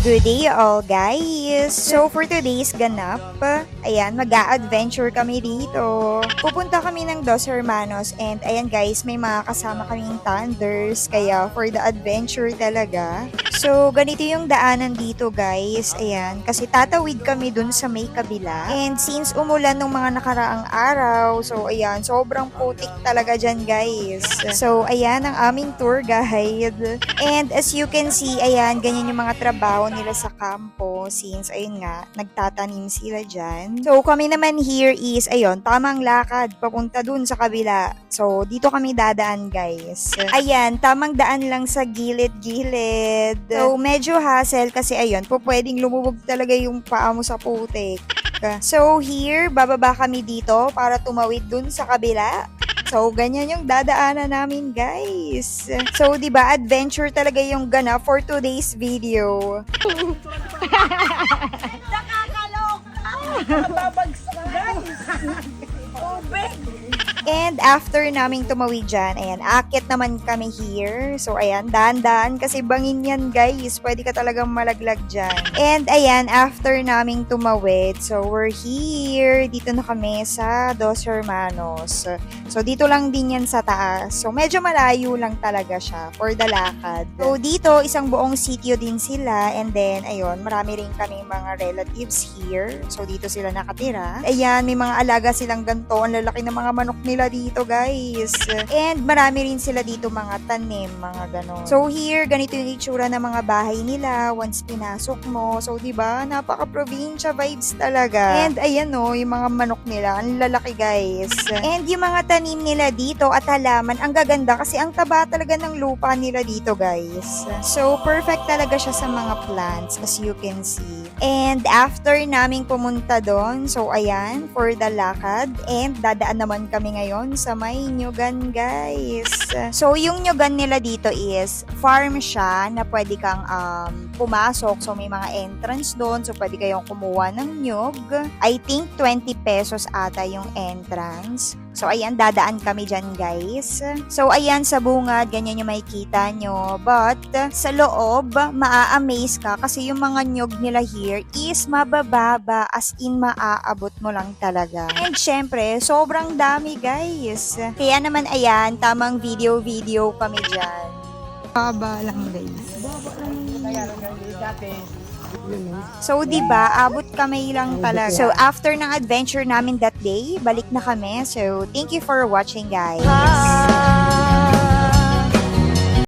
Good day all guys! So for today's ganap, ayan, mag-a-adventure kami dito. Pupunta kami ng Dos Hermanos and ayan guys, may mga kasama kaming thunders, kaya for the adventure talaga. So ganito yung daanan dito guys, ayan, kasi tatawid kami dun sa may kabila. And since umulan nung mga nakaraang araw, so ayan, sobrang putik talaga dyan guys. So ayan ang aming tour guide. And as you can see, ayan, ganyan yung mga trabaho nila sa kampo since, ayun nga, nagtatanim sila dyan. So, kami naman here is, ayun, tamang lakad papunta dun sa kabila. So, dito kami dadaan, guys. Ayan, tamang daan lang sa gilid-gilid. So, medyo hassle kasi, ayun, pwedeng lumubog talaga yung paa mo sa putik. So, here, bababa kami dito para tumawid dun sa kabila. So, ganyan yung dadaanan namin, guys. So, di ba adventure talaga yung ganap for today's video. Nakakaloka! Babagsak, guys! Tubig! And after naming tumawid dyan, ayan, akit naman kami here. So, ayan, dahan-dahan kasi bangin yan, guys. Pwede ka talagang malaglag dyan. And, ayan, after naming tumawid, so, we're here. Dito na kami sa Dos Hermanos. So, dito lang din yan sa taas. So, medyo malayo lang talaga siya for the lakad. So, dito, isang buong sitio din sila. And then, ayun, marami rin kami mga relatives here. So, dito sila nakatira. Ayan, may mga alaga silang ganto. Ang lalaki ng mga manok nila dito, guys. And marami rin sila dito mga tanim, mga ganon. So, here, ganito yung itsura ng mga bahay nila once pinasok mo. So, diba, napaka-provincia vibes talaga. And, ayan o, yung mga manok nila, ang lalaki, guys. And yung mga tanim nila dito at halaman, ang gaganda kasi ang taba talaga ng lupa nila dito, guys. So, perfect talaga siya sa mga plants, as you can see. And after naming pumunta doon, so ayan, for the lakad, and dadaan naman kami ngayon sa may Nyugan, guys. So, yung Nyugan nila dito is, farm siya na pwede kang pumasok. So, may mga entrance doon, so pwede kayong kumuha ng nyug. I think 20 pesos ata yung entrance. So, ayan, dadaan kami dyan, guys. So, ayan, sa bungad, ganyan yung makikita nyo. But, sa loob, maa-amaze ka kasi yung mga nyug nila here is mabababa, as in maaabot mo lang talaga. And, syempre, sobrang dami, guys. Kaya naman, ayan, tamang video kami dyan. Baba lang guys. So, di ba abot kamay lang talaga. So, after ng adventure namin that day, balik na kami. So, thank you for watching, guys.